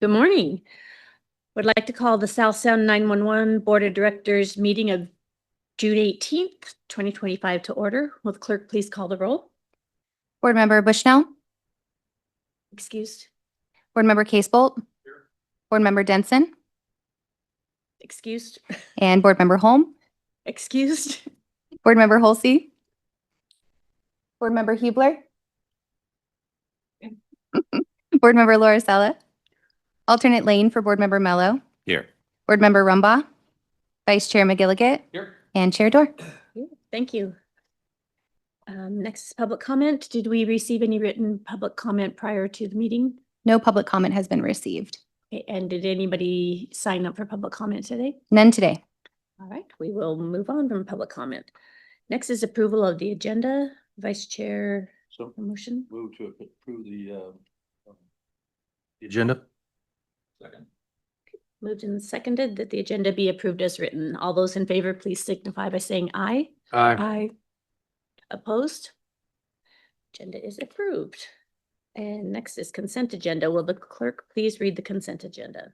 Good morning. Would like to call the South Sound 911 Board of Directors meeting of June 18th, 2025 to order. Will the clerk please call the roll? Board Member Bushnell, Excused. Board Member Casebolt, Board Member Denson, Excused. and Board Member Holm, Excused. Board Member Holsey, Board Member Hubler, Board Member Lauricella, alternate lane for Board Member Mello, Here. Board Member Rumbaugh, Vice Chair McGilligan, Here. and Chair Dorr. Thank you. Next is public comment. Did we receive any written public comment prior to the meeting? No public comment has been received. Okay, and did anybody sign up for public comment today? None today. All right, we will move on from public comment. Next is approval of the agenda. Vice Chair, So motion. move to approve the agenda. Second. Moved and seconded that the agenda be approved as written. All those in favor, please signify by saying aye. Aye. Aye. Opposed? Agenda is approved. And next is consent agenda. Will the clerk please read the consent agenda?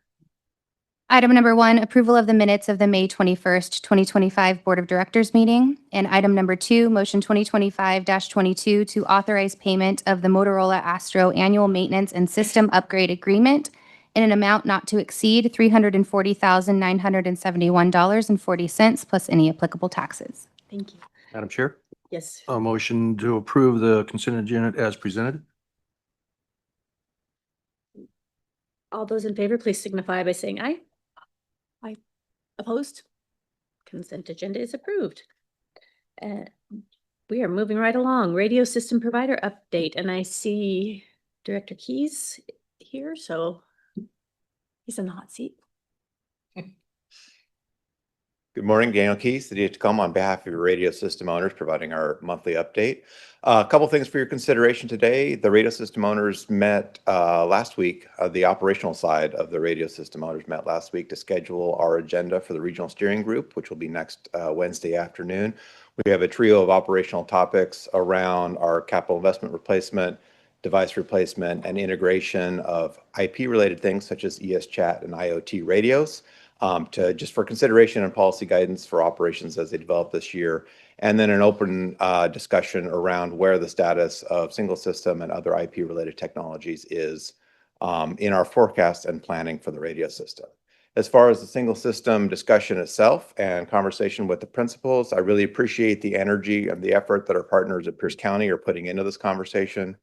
Item number 1, approval of the minutes of the May 21st, 2025 Board of Directors meeting. And item number 2, motion 2025-22 to authorize payment of the Motorola Astro annual maintenance and system upgrade agreement in an amount not to exceed $340,971.40 plus any applicable taxes. Thank you. Madam Chair, Yes. a motion to approve the consent agenda as presented. All those in favor, please signify by saying aye. Aye. Opposed? Consent agenda is approved. We are moving right along. Radio system provider update, and I see Director Keys here, so he's in the hot seat. Good morning, Daniel Keys, City of Tacoma, on behalf of your radio system owners, providing our monthly update. A couple things for your consideration today. The radio system owners met last week. The operational side of the radio system owners met last week to schedule our agenda for the regional steering group, which will be next Wednesday afternoon. We have a trio of operational topics around our capital investment replacement, device replacement, and integration of IP-related things such as ES-Chat and IoT radios. Just for consideration and policy guidance for operations as they develop this year, and then an open discussion around where the status of single system and other IP-related technologies is in our forecast and planning for the radio system. As far as the single system discussion itself and conversation with the principals, I really appreciate the energy and the effort that our partners at Pierce County are putting into this conversation.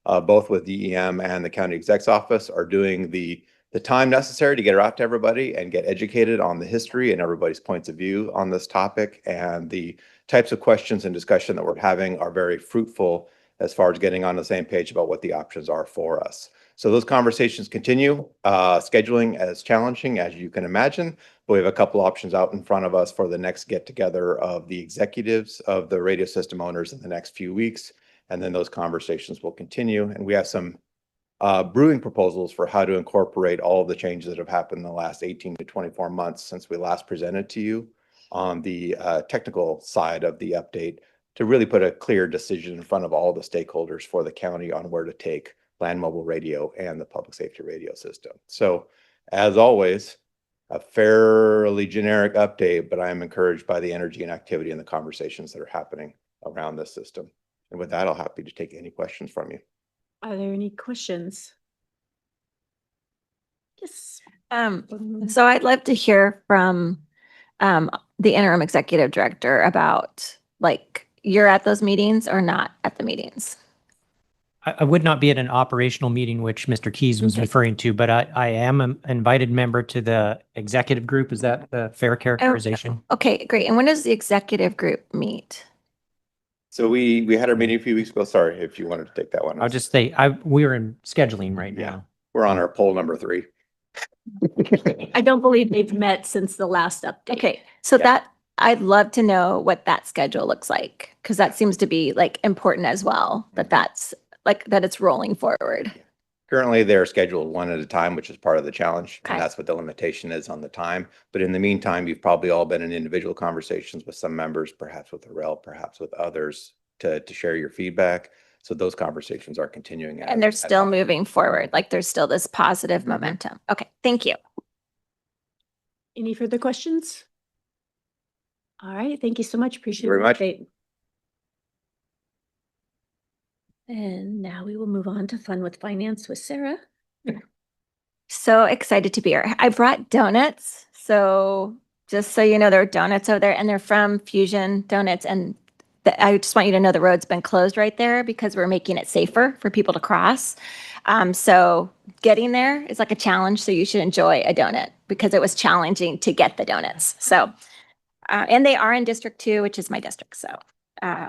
Both with DEM and the county exec's office are doing the time necessary to get it out to everybody and get educated on the history and everybody's points of view on this topic. And the types of questions and discussion that we're having are very fruitful as far as getting on the same page about what the options are for us. So those conversations continue. Scheduling as challenging as you can imagine, but we have a couple options out in front of us for the next get together of the executives of the radio system owners in the next few weeks. And then those conversations will continue. And we have some brewing proposals for how to incorporate all of the changes that have happened in the last 18 to 24 months since we last presented to you on the technical side of the update to really put a clear decision in front of all the stakeholders for the county on where to take land mobile radio and the public safety radio system. So as always, a fairly generic update, but I am encouraged by the energy and activity and the conversations that are happening around this system. And with that, I'll happy to take any questions from you. Are there any questions? Yes. So I'd love to hear from the interim executive director about, like, you're at those meetings or not at the meetings. I would not be at an operational meeting, which Mr. Keys was referring to, but I am an invited member to the executive group. Is that the fair characterization? Okay, great. And when does the executive group meet? So we had our meeting a few weeks ago. Sorry if you wanted to take that one. I'll just say we are in scheduling right Yeah. now. We're on our poll number 3. I don't believe they've met since the last update. Okay, so that I'd love to know what that schedule looks like, because that seems to be like important as well, that's like that it's rolling forward. Currently, they're scheduled one at a time, which is part of the challenge. Okay. And that's what the limitation is on the time. But in the meantime, you've probably all been in individual conversations with some members, perhaps with the REL, perhaps with others to share your feedback. So those conversations are continuing. And they're as- still moving forward, like there's still this positive momentum. Okay, thank you. Any further questions? All right, thank you so much. Appreciate very the much. update. And now we will move on to Fun with Finance with Sarah. So excited to be here. I brought donuts. So just so you know, there are donuts over there and they're from Fusion Donuts. And I just want you to know the road's been closed right there because we're making it safer for people to cross. So getting there is like a challenge. So you should enjoy a donut because it was challenging to get the donuts. So, and they are in District 2, which is my district. So,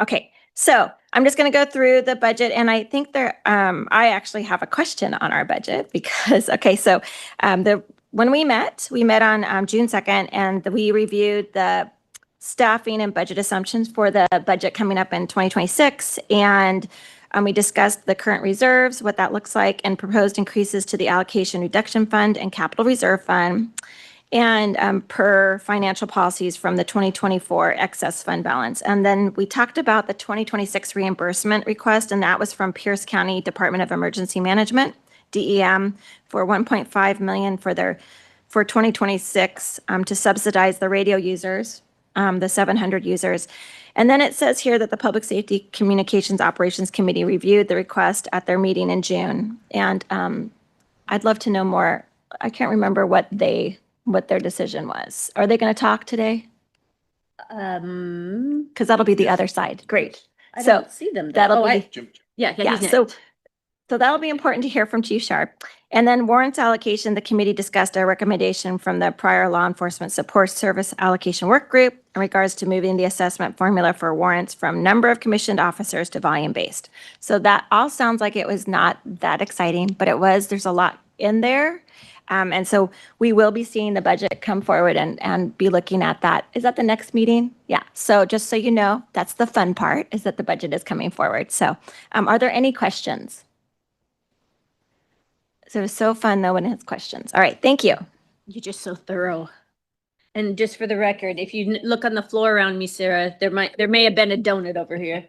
okay. So I'm just going to go through the budget and I think I actually have a question on our budget because, okay, so when we met on June 2nd and we reviewed the staffing and budget assumptions for the budget coming up in 2026. And we discussed the current reserves, what that looks like, and proposed increases to the allocation reduction fund and capital reserve fund. And per financial policies from the 2024 excess fund balance. And then we talked about the 2026 reimbursement request, and that was from Pierce County Department of Emergency Management, DEM, for $1.5 million for 2026 to subsidize the radio users, the 700 users. And then it says here that the Public Safety Communications Operations Committee reviewed the request at their meeting in June. And I'd love to know more. I can't remember what their decision was. Are they going to talk today? Because that'll be the other side. Great. I So don't see them. though. that'll Oh, be- Yeah, Yeah, he's so next. that'll be important to hear from Chief Sharp. And then warrants allocation, the committee discussed a recommendation from the prior law enforcement support service allocation work group in regards to moving the assessment formula for warrants from number of commissioned officers to volume based. So that all sounds like it was not that exciting, but there's a lot in there. And so we will be seeing the budget come forward and be looking at that. Is that the next meeting? Yeah. So just so you know, that's the fun part, is that the budget is coming forward. So are there any questions? So it's so fun though when it has questions. All right, thank you. You're just so thorough. And just for the record, if you look on the floor around me, Sarah, there may have been a donut over here.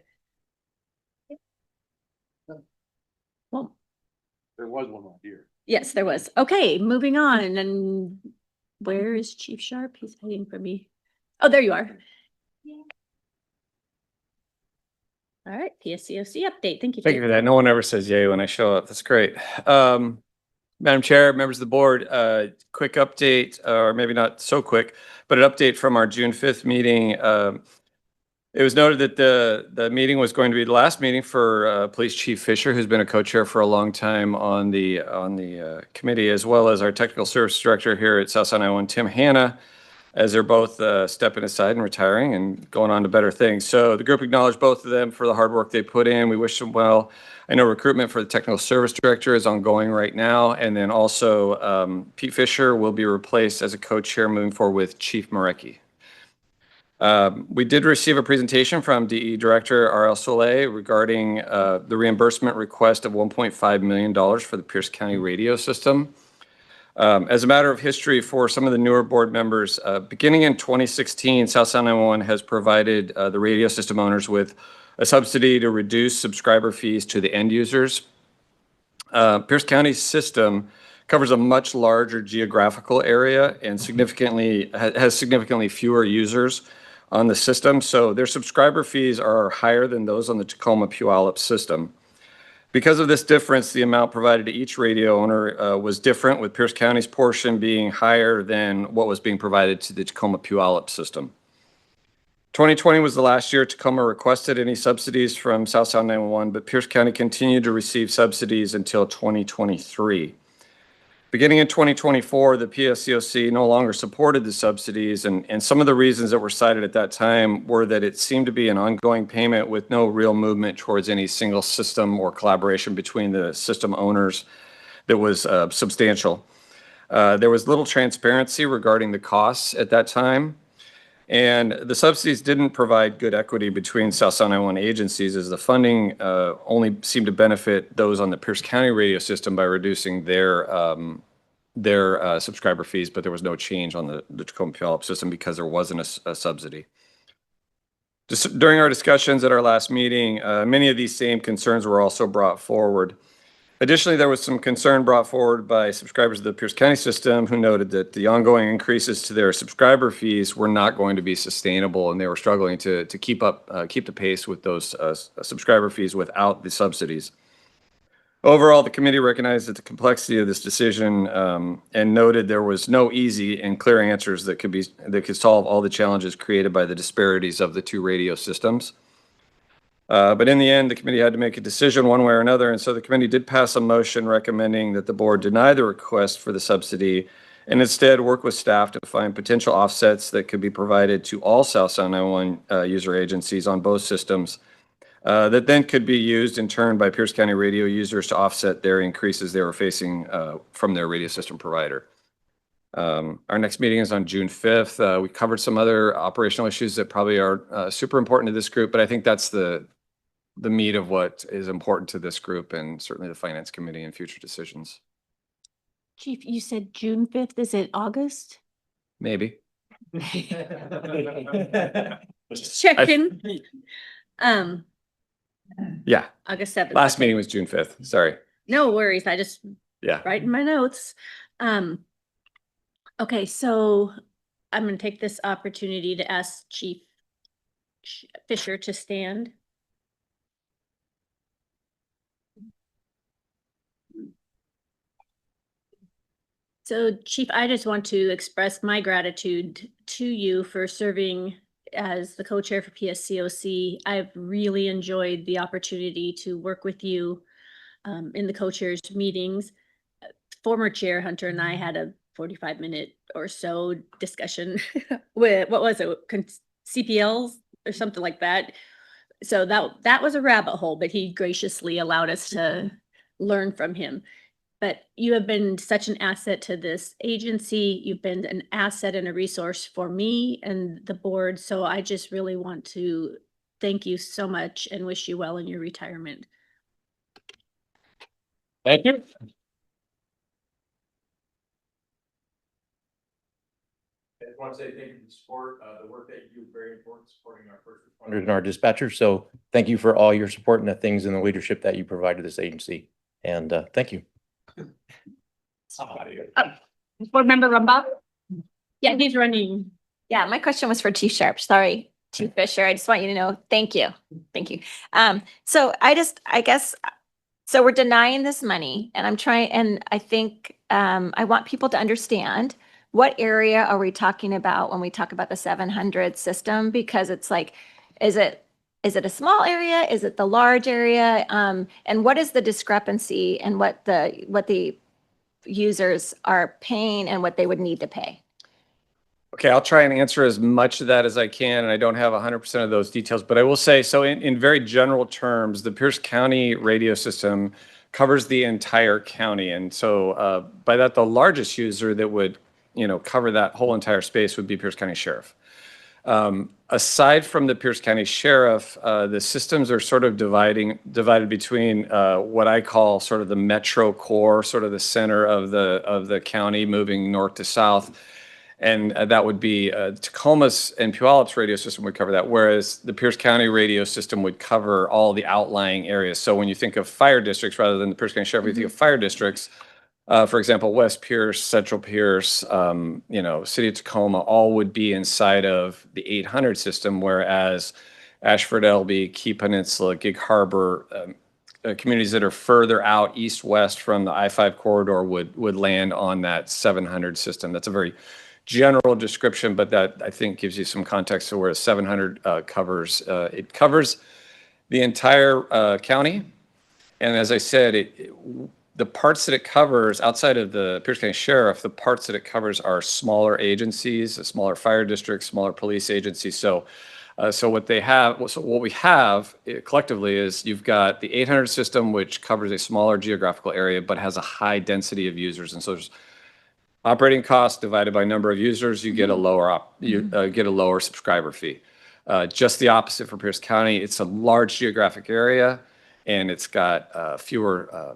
Well, There was one right here. yes, there was. Okay, moving on. And where is Chief Sharp? He's hiding from me. Oh, there you are. All right, PSCOC update. Thank you. Thank you Chief. for that. No one ever says yay when I show up. That's great. Madam Chair, members of the board, quick update, or maybe not so quick, but an update from our June 5th meeting. It was noted that the meeting was going to be the last meeting for Police Chief Fisher, who's been a co-chair for a long time on the committee, as well as our technical service director here at South San Iowa, Tim Hanna, as they're both stepping aside and retiring and going on to better things. So the group acknowledged both of them for the hard work they put in. We wish them well. I know recruitment for the technical service director is ongoing right now. And then also Pete Fisher will be replaced as a co-chair moving forward with Chief Marecki. We did receive a presentation from DE Director R.L. Soleil regarding the reimbursement request of $1.5 million for the Pierce County radio system. As a matter of history for some of the newer board members, beginning in 2016, South San Iowa has provided the radio system owners with a subsidy to reduce subscriber fees to the end users. Pierce County's system covers a much larger geographical area and has significantly fewer users on the system. So their subscriber fees are higher than those on the Tacoma Puyallup system. Because of this difference, the amount provided to each radio owner was different, with Pierce County's portion being higher than what was being provided to the Tacoma Puyallup system. 2020 was the last year Tacoma requested any subsidies from South Sound 911, but Pierce County continued to receive subsidies until 2023. Beginning in 2024, the PSCOC no longer supported the subsidies, and some of the reasons that were cited at that time were that it seemed to be an ongoing payment with no real movement towards any single system or collaboration between the system owners that was substantial. There was little transparency regarding the costs at that time, and the subsidies didn't provide good equity between South San Iowa agencies, as the funding only seemed to benefit those on the Pierce County radio system by reducing their subscriber fees, but there was no change on the Tacoma Puyallup system because there wasn't a subsidy. Just during our discussions at our last meeting, many of these same concerns were also brought forward. Additionally, there was some concern brought forward by subscribers of the Pierce County system who noted that the ongoing increases to their subscriber fees were not going to be sustainable, and they were struggling to keep the pace with those subscriber fees without the subsidies. Overall, the committee recognized the complexity of this decision and noted there was no easy and clear answers that could solve all the challenges created by the disparities of the two radio systems. But in the end, the committee had to make a decision one way or another, and so the committee did pass a motion recommending that the board deny the request for the subsidy and instead work with staff to find potential offsets that could be provided to all South Sound 911 user agencies on both systems that then could be used in turn by Pierce County radio users to offset their increases they were facing from their radio system provider. Our next meeting is on June 5th. We covered some other operational issues that probably are super important to this group, but I think that's the meat of what is important to this group and certainly the Finance Committee in future decisions. Chief, you said June 5th. Is it August? Maybe. Just checking. Yeah, August 7th. last meeting was June 5th. Sorry. No worries. I just Yeah. writing my notes. Okay, so I'm going to take this opportunity to ask Chief Fisher to stand. So Chief, I just want to express my gratitude to you for serving as the co-chair for PSCOC. I've really enjoyed the opportunity to work with you in the co-chairs meetings. Former Chair Hunter and I had a 45-minute or so discussion with, what was it, CPLs or something like that. So that was a rabbit hole, but he graciously allowed us to learn from him. But you have been such an asset to this agency. You've been an asset and a resource for me and the board. So I just really want to thank you so much and wish you well in your retirement. Thank you. I just want to say thank you for the support, the work that you do, very important, supporting our first responders and our dispatchers. So thank you for all your support and the things and the leadership that you provide to this agency. And thank you. Board Member Rumbaugh? Yeah, he's running. Yeah, my question was for Chief Sharp. Sorry, Chief Fisher. I just want you to know, thank you. Thank you. So I guess, so we're denying this money and I think I want people to understand what area are we talking about when we talk about the 700 system? Because it's like, is it a small area? Is it the large area? And what is the discrepancy and what the users are paying and what they would need to pay? Okay, I'll try and answer as much of that as I can, and I don't have 100% of those details, but I will say, so in very general terms, the Pierce County radio system covers the entire county. And so by that, the largest user that would, cover that whole entire space would be Pierce County Sheriff. Aside from the Pierce County Sheriff, the systems are sort of divided between what I call sort of the metro core, sort of the center of the county, moving north to south, and that would be Tacoma's and Puyallups radio system would cover that, whereas the Pierce County radio system would cover all the outlying areas. So when you think of fire districts rather than the Pierce County Sheriff, you think of fire districts. For example, West Pierce, Central Pierce, City of Tacoma, all would be inside of the 800 system, whereas Ashford, Elby, Key Peninsula, Gig Harbor, communities that are further out east-west from the I-5 corridor would land on that 700 system. That's a very general description, but that I think gives you some context to where 700 covers. It covers the entire county, and as I said, the parts that it covers outside of the Pierce County Sheriff, the parts that it covers are smaller agencies, smaller fire districts, smaller police agencies. So what we have collectively is you've got the 800 system, which covers a smaller geographical area, but has a high density of users. And so there's operating costs divided by number of users, you get a lower subscriber fee. Just the opposite for Pierce County. It's a large geographic area and it's got fewer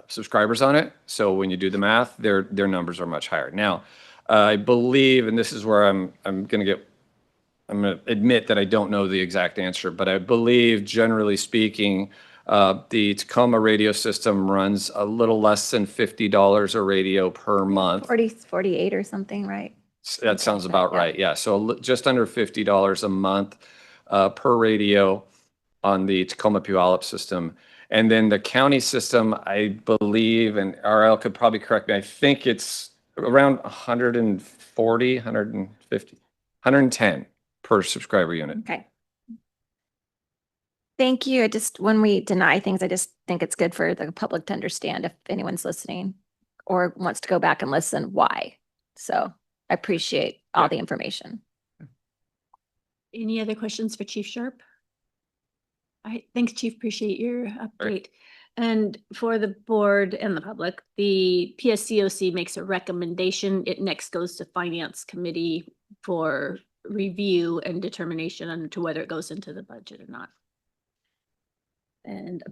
subscribers on it. So when you do the math, their numbers are much higher. Now, I believe, and this is where I'm going to get I'm going to admit that I don't know the exact answer, but I believe generally speaking, the Tacoma radio system runs a little less than $50 a radio per month. 48 or something, right? That sounds like that, about yeah. right. Yeah. So just under $50 a month per radio on the Tacoma Puyallup system. And then the county system, I believe, and RL could probably correct me, I think it's around 140, 150, 110 per subscriber unit. Okay. Thank you. When we deny things, I just think it's good for the public to understand if anyone's listening or wants to go back and listen, why. So I appreciate all the information. Any other questions for Chief Sharp? All right, thanks, Chief. Appreciate your update. And for the board and the public, the PSCOC makes a recommendation. It next goes to Finance Committee for review and determination on to whether it goes into the budget or not. And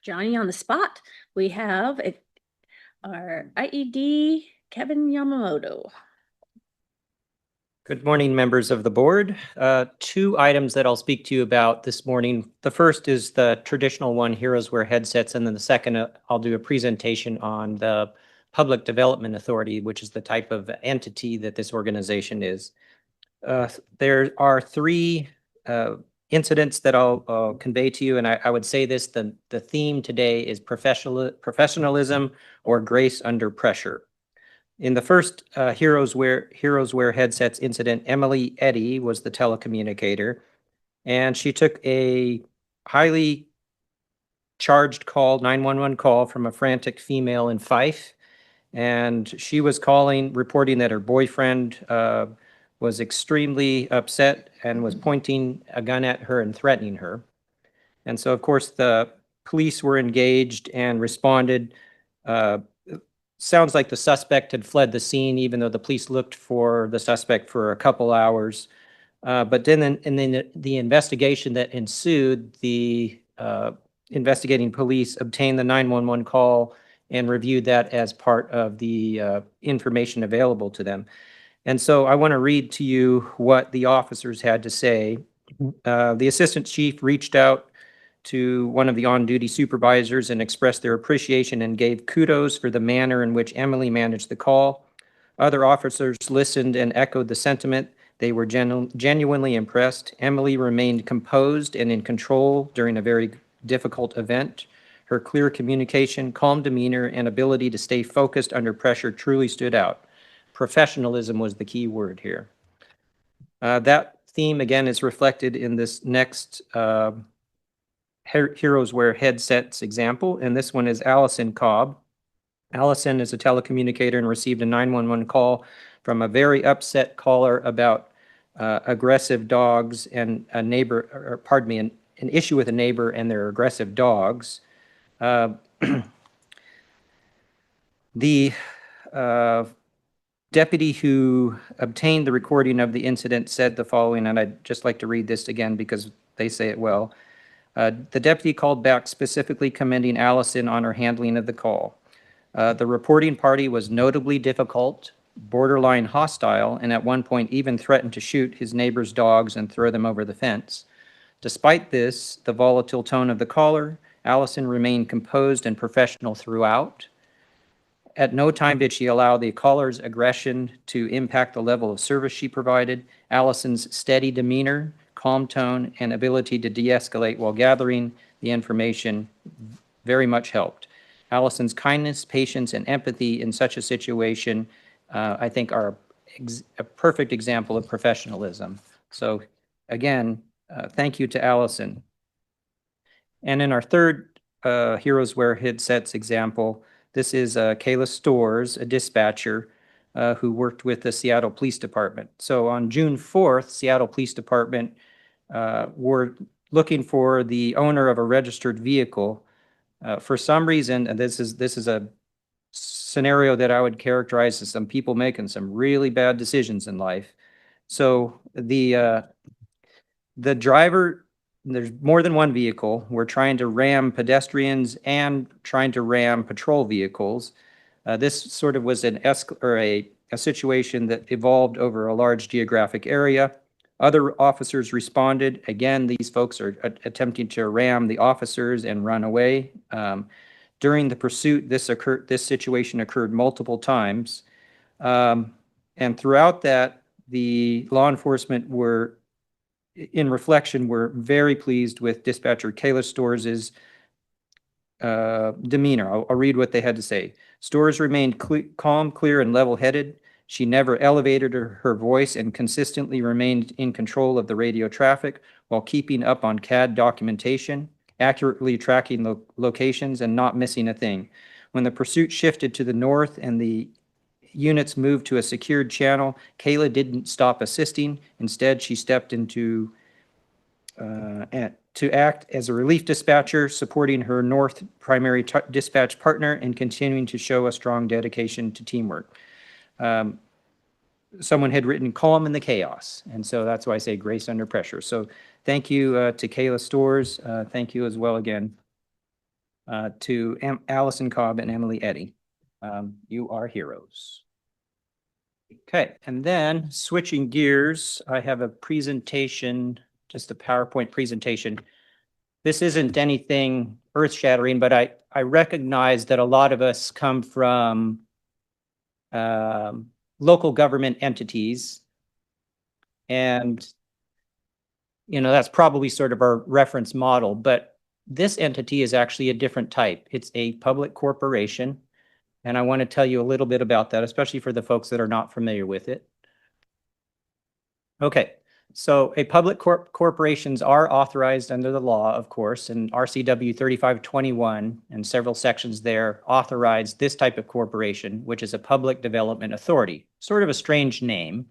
Johnny on the spot, we have our IED, Kevin Yamamoto. Good morning, members of the board. Two items that I'll speak to you about this morning. The first is the traditional one, Heroes Wear Headsets, and then the second, I'll do a presentation on the Public Development Authority, which is the type of entity that this organization is. There are three incidents that I'll convey to you, and I would say this, the theme today is professionalism or grace under pressure. In the first Heroes Wear Headsets incident, Emily Eddy was the telecommunicator, and she took a highly charged call, 911 call from a frantic female in Fife, and she was calling, reporting that her boyfriend was extremely upset and was pointing a gun at her and threatening her. And so, of course, the police were engaged and responded. Sounds like the suspect had fled the scene, even though the police looked for the suspect for a couple hours. But then the investigation that ensued, the investigating police obtained the 911 call and reviewed that as part of the information available to them. And so I want to read to you what the officers had to say. The assistant chief reached out to one of the on-duty supervisors and expressed their appreciation and gave kudos for the manner in which Emily managed the call. Other officers listened and echoed the sentiment. They were genuinely impressed. Emily remained composed and in control during a very difficult event. Her clear communication, calm demeanor, and ability to stay focused under pressure truly stood out. Professionalism was the key word here. That theme, again, is reflected in this next Heroes Wear Headsets example, and this one is Allison Cobb. Allison is a telecommunicator and received a 911 call from a very upset caller about aggressive dogs and a neighbor, or pardon me, an issue with a neighbor and their aggressive dogs. The deputy who obtained the recording of the incident said the following, and I'd just like to read this again because they say it well. The deputy called back specifically commending Allison on her handling of the call. The reporting party was notably difficult, borderline hostile, and at one point even threatened to shoot his neighbor's dogs and throw them over the fence. Despite this, the volatile tone of the caller, Allison remained composed and professional throughout. At no time did she allow the caller's aggression to impact the level of service she provided. Allison's steady demeanor, calm tone, and ability to de-escalate while gathering the information very much helped. Allison's kindness, patience, and empathy in such a situation, I think, are a perfect example of professionalism. So again, thank you to Allison. And in our third Heroes Wear Headsets example, this is Kayla Stores, a dispatcher who worked with the Seattle Police Department. So on June 4th, Seattle Police Department were looking for the owner of a registered vehicle. For some reason, and this is a scenario that I would characterize as some people making some really bad decisions in life. So the driver, there's more than one vehicle. We're trying to ram pedestrians and trying to ram patrol vehicles. This sort of was a situation that evolved over a large geographic area. Other officers responded. Again, these folks are attempting to ram the officers and run away. During the pursuit, this situation occurred multiple times. And throughout that, the law enforcement were, in reflection, were very pleased with dispatcher Kayla Storrs' demeanor. I'll read what they had to say. Storrs remained calm, clear, and level-headed. She never elevated her voice and consistently remained in control of the radio traffic while keeping up on CAD documentation, accurately tracking locations, and not missing a thing. When the pursuit shifted to the north and the units moved to a secured channel, Kayla didn't stop assisting. Instead, she stepped into to act as a relief dispatcher, supporting her north primary dispatch partner and continuing to show a strong dedication to teamwork. Someone had written calm in the chaos, and so that's why I say grace under pressure. So thank you to Kayla Storrs. Thank you as well again to Allison Cobb and Emily Eddy. You are heroes. Okay, and then switching gears, I have a presentation, just a PowerPoint presentation. This isn't anything earth-shattering, but I recognize that a lot of us come from local government entities. And, you know, that's probably sort of our reference model, but this entity is actually a different type. It's a public corporation. And I want to tell you a little bit about that, especially for the folks that are not familiar with it. Okay, so a public corporations are authorized under the law, of course, and RCW 3521 and several sections there authorize this type of corporation, which is a public development authority. Sort of a strange name,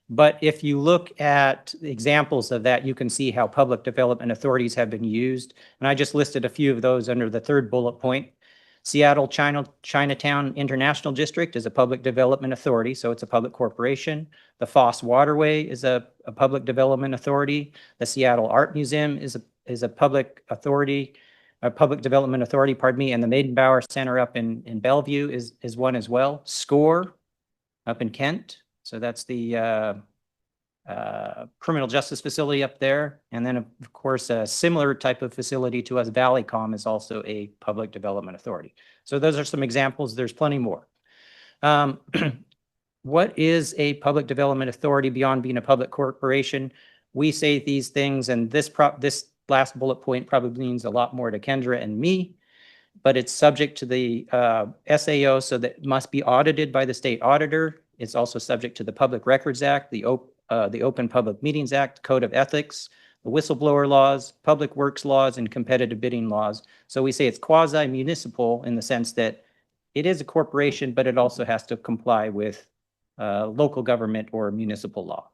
but if you look at examples of that, you can see how public development authorities have been used. And I just listed a few of those under the third bullet point. Seattle Chinatown International District is a public development authority, so it's a public corporation. The Foss Waterway is a public development authority. The Seattle Art Museum is a public authority, a public development authority, pardon me, and the Meydenbauer Center up in Bellevue is one as well. SCORE up in Kent, so that's the criminal justice facility up there. And then, of course, a similar type of facility to us, Valleycom, is also a public development authority. So those are some examples. There's plenty more. What is a public development authority beyond being a public corporation? We say these things, and this last bullet point probably means a lot more to Kendra and me, but it's subject to the SAO, so that it must be audited by the state auditor. It's also subject to the Public Records Act, the Open Public Meetings Act, Code of Ethics, the whistleblower laws, public works laws, and competitive bidding laws. So we say it's quasi-municipal in the sense that it is a corporation, but it also has to comply with local government or municipal law.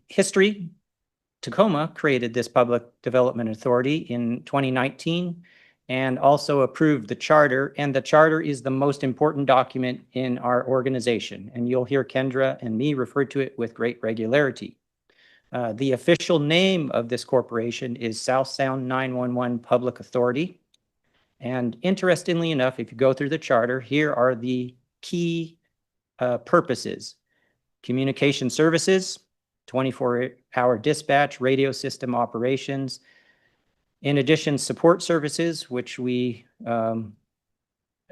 History. Tacoma created this public development authority in 2019 and also approved the charter. And the charter is the most important document in our organization. And you'll hear Kendra and me refer to it with great regularity. The official name of this corporation is South Sound 911 Public Authority. And interestingly enough, if you go through the charter, here are the key purposes. Communication services, 24-hour dispatch, radio system operations. In addition, support services, which we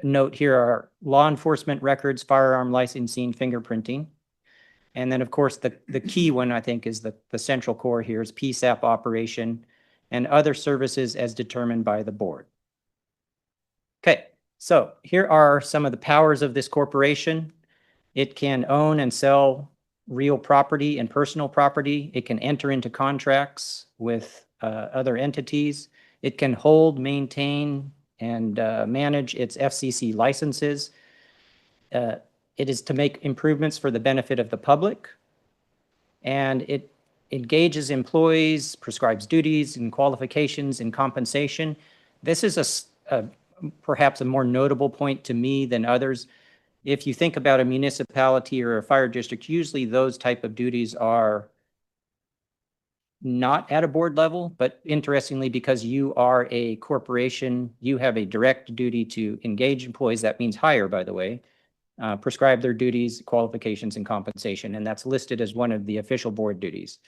note here are law enforcement records, firearm licensing, fingerprinting. And then, of course, the key one, I think, is the central core here is PSAP operation and other services as determined by the board. Okay, so here are some of the powers of this corporation. It can own and sell real property and personal property. It can enter into contracts with other entities. It can hold, maintain, and manage its FCC licenses. It is to make improvements for the benefit of the public. And it engages employees, prescribes duties and qualifications and compensation. This is perhaps a more notable point to me than others. If you think about a municipality or a fire district, usually those type of duties are not at a board level, but interestingly, because you are a corporation, you have a direct duty to engage employees. That means hire, by the way. prescribe their duties, qualifications, and compensation, and that's listed as one of the official board duties.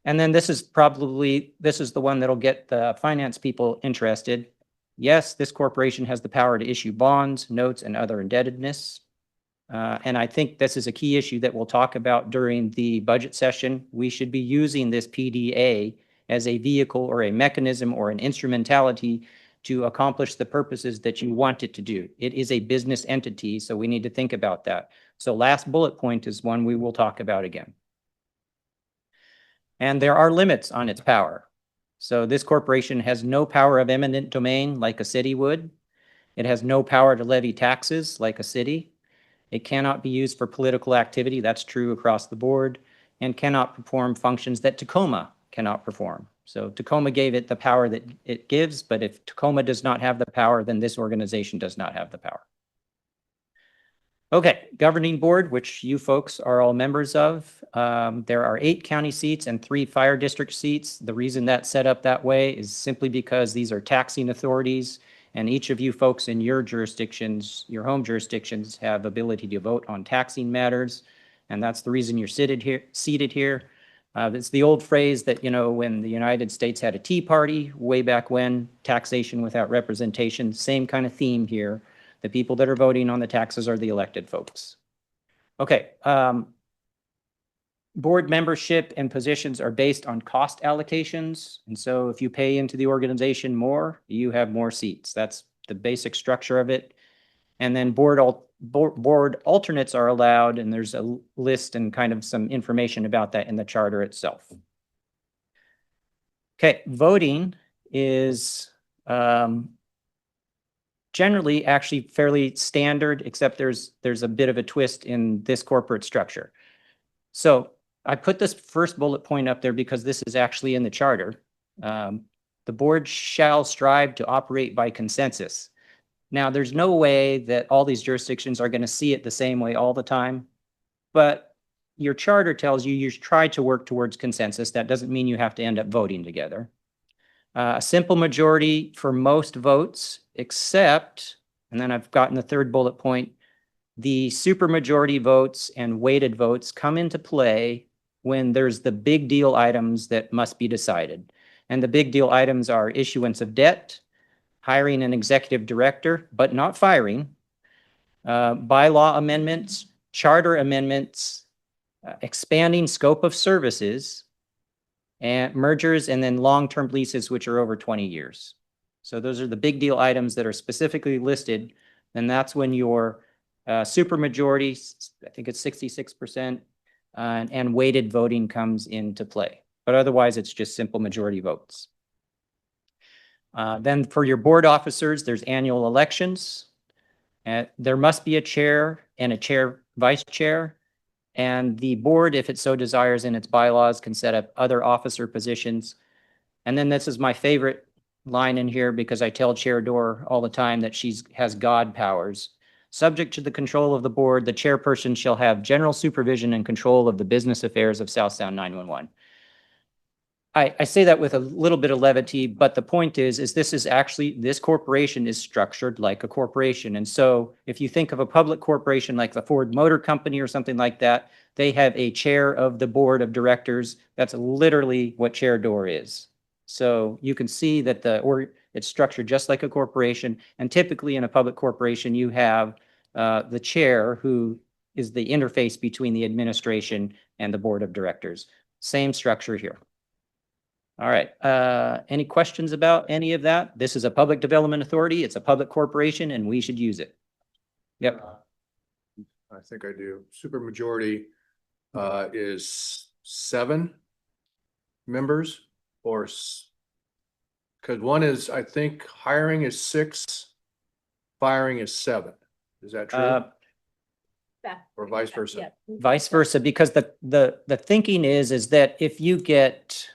And then this is the one that'll get the finance people interested. Yes, this corporation has the power to issue bonds, notes, and other indebtedness. And I think this is a key issue that we'll talk about during the budget session. We should be using this PDA as a vehicle or a mechanism or an instrumentality to accomplish the purposes that you want it to do. It is a business entity, so we need to think about that. So last bullet point is one we will talk about again. And there are limits on its power. So this corporation has no power of eminent domain like a city would. It has no power to levy taxes like a city. It cannot be used for political activity. That's true across the board, and cannot perform functions that Tacoma cannot perform. So Tacoma gave it the power that it gives, but if Tacoma does not have the power, then this organization does not have the power. Okay, governing board, which you folks are all members of. There are 8 county seats and 3 fire district seats. The reason that's set up that way is simply because these are taxing authorities, and each of you folks in your jurisdictions, your home jurisdictions, have ability to vote on taxing matters, and that's the reason you're seated here. It's the old phrase that, you know, when the United States had a tea party way back when, taxation without representation, same kind of theme here. The people that are voting on the taxes are the elected folks. Okay. Board membership and positions are based on cost allocations. And so if you pay into the organization more, you have more seats. That's the basic structure of it. And then board alternates are allowed, and there's a list and kind of some information about that in the charter itself. Okay, voting is generally actually fairly standard, except there's a bit of a twist in this corporate structure. So I put this first bullet point up there because this is actually in the charter. The board shall strive to operate by consensus. Now, there's no way that all these jurisdictions are going to see it the same way all the time, but your charter tells you you try to work towards consensus. That doesn't mean you have to end up voting together. A simple majority for most votes, except, and then I've gotten the third bullet point, the supermajority votes and weighted votes come into play when there's the big deal items that must be decided. And the big deal items are issuance of debt, hiring an executive director, but not firing, bylaw amendments, charter amendments, expanding scope of services, and mergers, and then long-term leases, which are over 20 years. So those are the big deal items that are specifically listed. And that's when your supermajority, I think it's 66%, and weighted voting comes into play. But otherwise, it's just simple majority votes. Then for your board officers, there's annual elections. There must be a chair and a chair, vice chair. And the board, if it so desires in its bylaws, can set up other officer positions. And then this is my favorite line in here because I tell Chair Dorr all the time that she has God powers. Subject to the control of the board, the chairperson shall have general supervision and control of the business affairs of South Sound 911. I say that with a little bit of levity, but the point is this corporation is structured like a corporation. And so if you think of a public corporation like the Ford Motor Company or something like that, they have a chair of the board of directors. That's literally what Chair Dorr is. So you can see that it's structured just like a corporation. And typically in a public corporation, you have the chair who is the interface between the administration and the board of directors. Same structure here. All right. Any questions about any of that? This is a public development authority. It's a public corporation, and we should use it. Yep. I think I do. Supermajority is 7 members, or because one is, I think, hiring is 6, firing is 7. Is that true? Or vice versa? Yeah. Vice versa, because the thinking is that if you get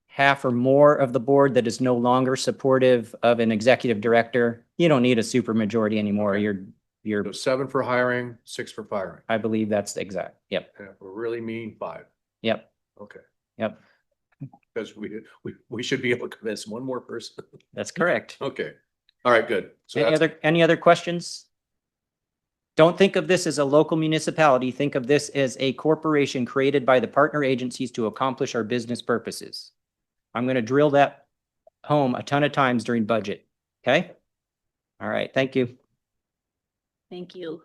half or more of the board that is no longer supportive of an executive director, you don't need a supermajority anymore. Okay. You're So 7 for hiring, 6 for firing. I believe that's exact. Yep. And if we really mean 5. Yep. Okay. Yep. Because we should be able to convince one more person. That's correct. Okay. All right, good. So Any other questions? Don't think of this as a local municipality. Think of this as a corporation created by the partner agencies to accomplish our business purposes. I'm going to drill that home a ton of times during budget. Okay? All right. Thank you. Thank you.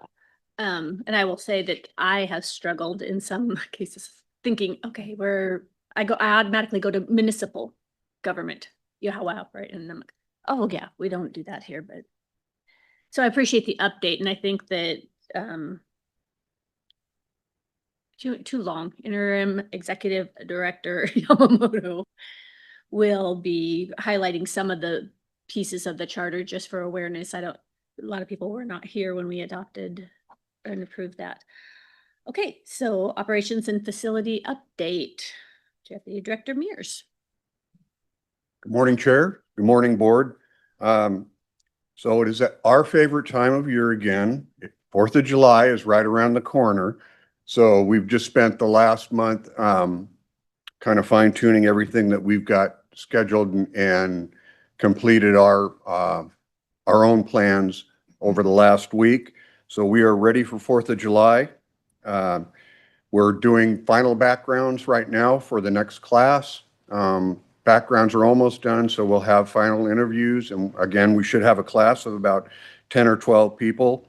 And I will say that I have struggled in some cases thinking, okay, I automatically go to municipal government. You know how I operate, and I'm like, oh yeah, we don't do that here, but. So I appreciate the update, and I think that, too long, interim executive director Yamamoto will be highlighting some of the pieces of the charter just for awareness. A lot of people were not here when we adopted and approved that. Okay, so operations and facility update. Deputy Director Mears. Good morning, Chair. Good morning, Board. So it is our favorite time of year again. 4th of July is right around the corner. So we've just spent the last month kind of fine tuning everything that we've got scheduled and completed our own plans over the last week. So we are ready for 4th of July. We're doing final backgrounds right now for the next class. Backgrounds are almost done, so we'll have final interviews. And again, we should have a class of about 10 or 12 people.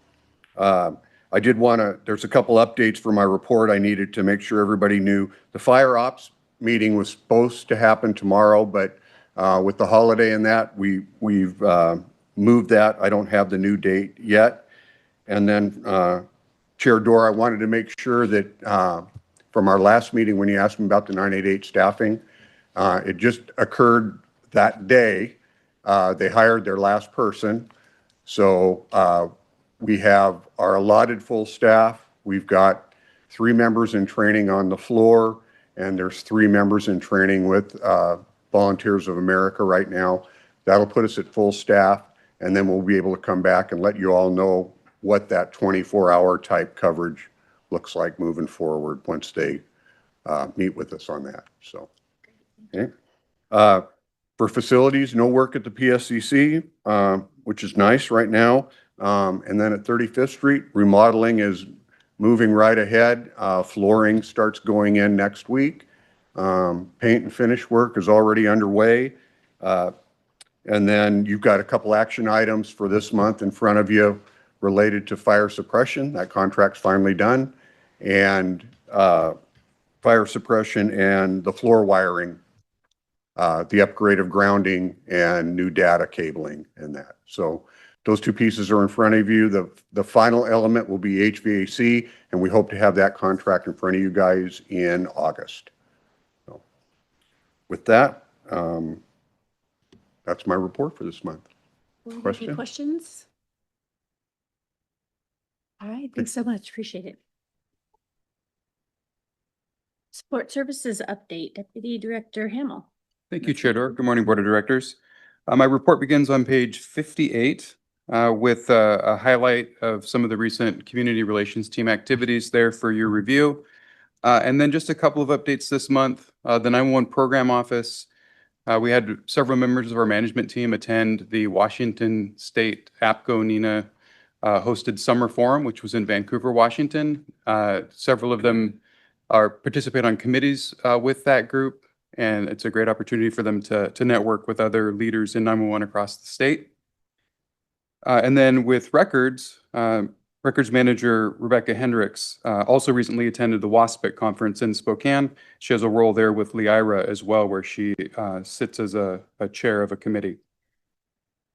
There's a couple updates for my report I needed to make sure everybody knew. The fire ops meeting was supposed to happen tomorrow, but with the holiday and that, we've moved that. I don't have the new date yet. And then Chair Dorr, I wanted to make sure that from our last meeting when you asked me about the 988 staffing, it just occurred that day. They hired their last person. So we have our allotted full staff. We've got 3 members in training on the floor, and there's 3 members in training with Volunteers of America right now. That'll put us at full staff, and then we'll be able to come back and let you all know what that 24-hour type coverage looks like moving forward once they meet with us on that. So. Okay. For facilities, no work at the PSCC, which is nice right now. And then at 35th Street, remodeling is moving right ahead. Flooring starts going in next week. Paint and finish work is already underway. And then you've got a couple action items for this month in front of you related to fire suppression. That contract's finally done. And fire suppression and the floor wiring. The upgrade of grounding and new data cabling and that. So those 2 pieces are in front of you. The final element will be HVAC, and we hope to have that contract in front of you guys in August. So with that, that's my report for this month. Any questions? All right, thanks so much. Appreciate it. Support Services update, Deputy Director Hamel. Thank you, Chair Dorr. Good morning, Board of Directors. My report begins on page 58 with a highlight of some of the recent community relations team activities there for your review. And then just a couple of updates this month. The 911 Program Office, we had several members of our management team attend the Washington State APCO NENA hosted summer forum, which was in Vancouver, Washington. Several of them participate on committees with that group. And it's a great opportunity for them to network with other leaders in 911 across the state. And then with records, records manager Rebecca Hendricks also recently attended the WASPIC conference in Spokane. She has a role there with LIIRA as well, where she sits as a chair of a committee.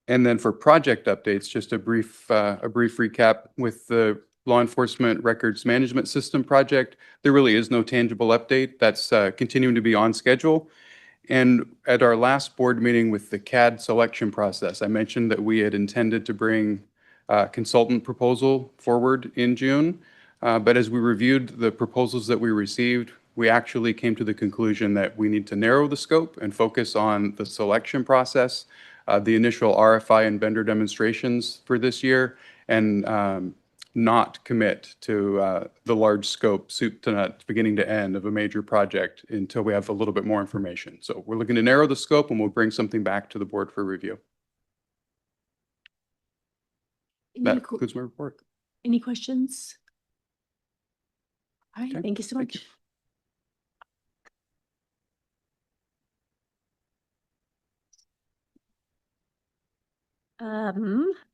And then for project updates, just a brief recap with the Law Enforcement Records Management System project. There really is no tangible update. That's continuing to be on schedule. And at our last board meeting with the CAD selection process, I mentioned that we had intended to bring a consultant proposal forward in June. But as we reviewed the proposals that we received, we actually came to the conclusion that we need to narrow the scope and focus on the selection process, the initial RFI and vendor demonstrations for this year, and not commit to the large scope, soup to nuts, beginning to end of a major project until we have a little bit more information. So we're looking to narrow the scope, and we'll bring something back to the board for review. That concludes my report. Any questions? All right, Okay, thank you so thank much.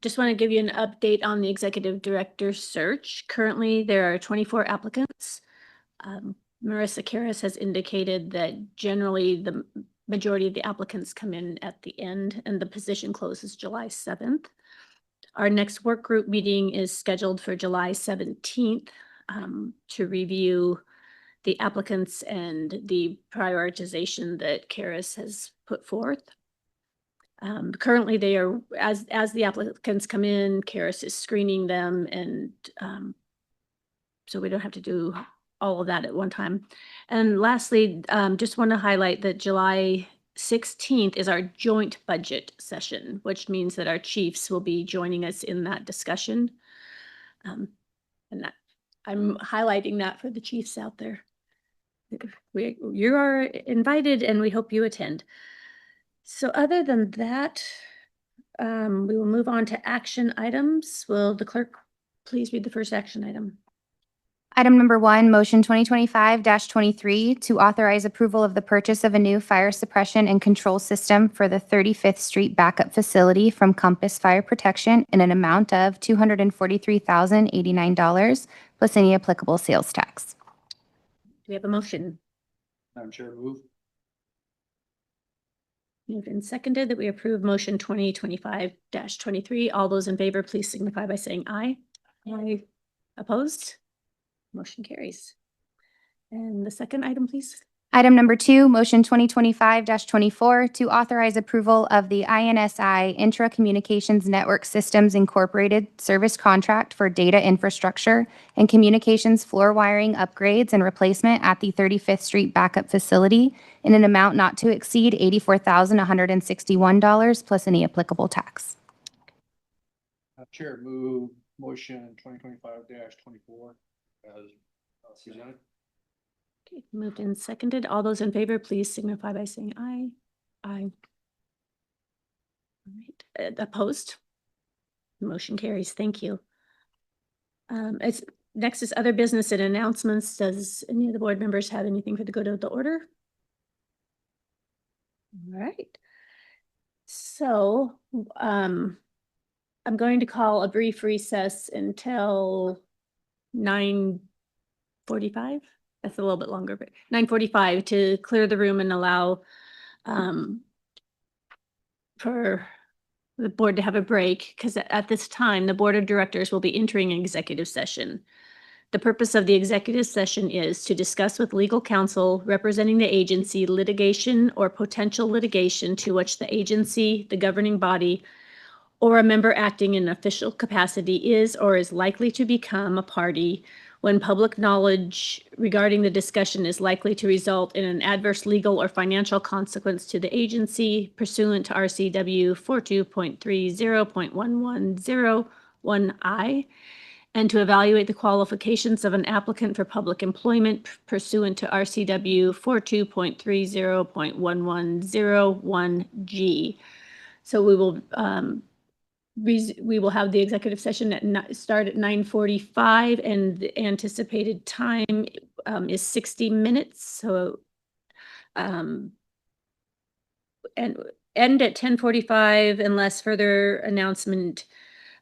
Just want to give you an update on the executive director search. Currently, there are 24 applicants. Marissa Karras has indicated that generally the majority of the applicants come in at the end and the position closes July 7th. Our next work group meeting is scheduled for July 17th to review the applicants and the prioritization that Karras has put forth. Currently, they are, as the applicants come in, Karras is screening them, and so we don't have to do all of that at one time. And lastly, just want to highlight that July 16th is our joint budget session, which means that our chiefs will be joining us in that discussion. And that I'm highlighting that for the chiefs out there. You are invited, and we hope you attend. So other than that, we will move on to action items. Will the clerk please read the first action item? Item number 1, motion 2025-23 to authorize approval of the purchase of a new fire suppression and control system for the 35th Street backup facility from Compass Fire Protection in an amount of $243,089 plus any applicable sales tax. Do we have a motion? Madam Chair, move. Moved and seconded that we approve motion 2025-23. All those in favor, please signify by saying aye. Aye. Opposed? Motion carries. And the second item, please. Item number 2, motion 2025-24 to authorize approval of the INSI Intra-Communications Network Systems Incorporated service contract for data infrastructure and communications floor wiring upgrades and replacement at the 35th Street backup facility in an amount not to exceed $84,161 plus any applicable tax. Chair, move motion 2025-24 as presented. Okay, moved and seconded. All those in favor, please signify by saying aye. Aye. All right. Opposed? Motion carries. Thank you. Next is other business and announcements. Does any of the board members have anything for the good of the order? All right. So, I'm going to call a brief recess until 9:45. That's a little bit longer, but 9:45 to clear the room and allow for the board to have a break, because at this time, the board of directors will be entering an executive session. The purpose of the executive session is to discuss with legal counsel representing the agency litigation or potential litigation to which the agency, the governing body, or a member acting in official capacity is or is likely to become a party when public knowledge regarding the discussion is likely to result in an adverse legal or financial consequence to the agency pursuant to RCW 42.30.1101I, and to evaluate the qualifications of an applicant for public employment pursuant to RCW 42.30.1101G. So we will have the executive session start at 9:45, and the anticipated time is 60 minutes. So and end at 10:45 unless further announcement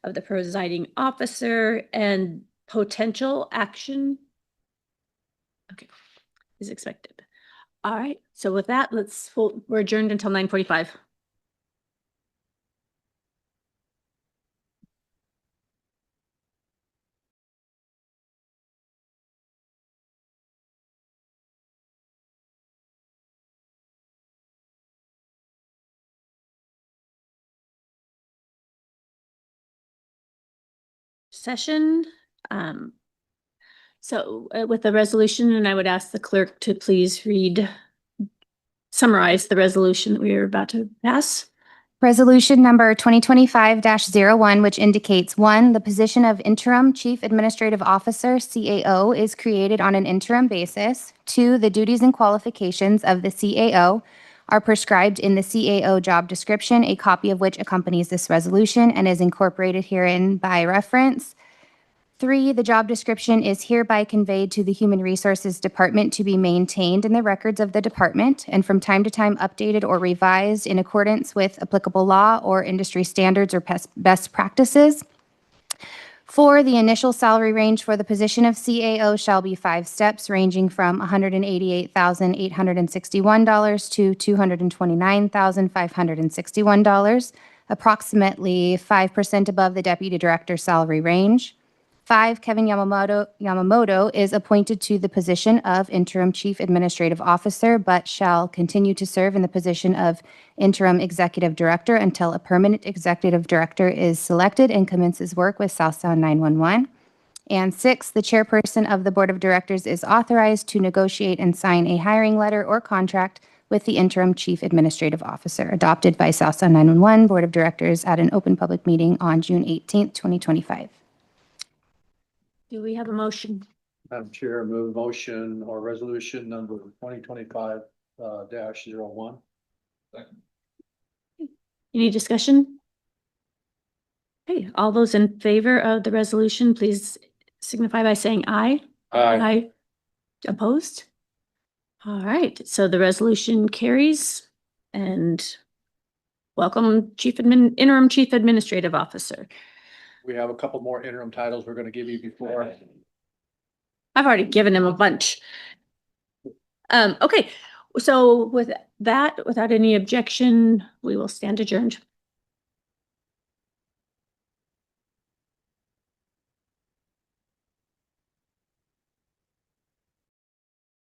of the presiding officer and potential action is expected. All right. So with that, we're adjourned until 9:45. Session. With the resolution, and I would ask the clerk to please summarize the resolution that we are about to pass. Resolution number 2025-01, which indicates 1, the position of interim chief administrative officer, CAO, is created on an interim basis. 2, the duties and qualifications of the CAO are prescribed in the CAO job description, a copy of which accompanies this resolution and is incorporated herein by reference. 3, the job description is hereby conveyed to the Human Resources Department to be maintained in the records of the department and from time to time updated or revised in accordance with applicable law or industry standards or best practices. 4, the initial salary range for the position of CAO shall be 5 steps, ranging from $188,861 to $229,561, approximately 5% above the deputy director salary range. 5, Kevin Yamamoto is appointed to the position of interim chief administrative officer, but shall continue to serve in the position of interim executive director until a permanent executive director is selected and commences work with South Sound 911. And 6, the chairperson of the board of directors is authorized to negotiate and sign a hiring letter or contract with the interim chief administrative officer, adopted by South Sound 911 board of directors at an open public meeting on June 18th, 2025. Do we have a motion? Madam Chair, move motion or resolution number 2025 -01. Any discussion? Okay, all those in favor of the resolution, please signify by saying aye. Aye. Opposed? All right, so the resolution carries, and welcome interim chief administrative officer. We have a couple more interim titles we're going to give you before. I've already given him a bunch. Okay, so with that, without any objection, we will stand adjourned.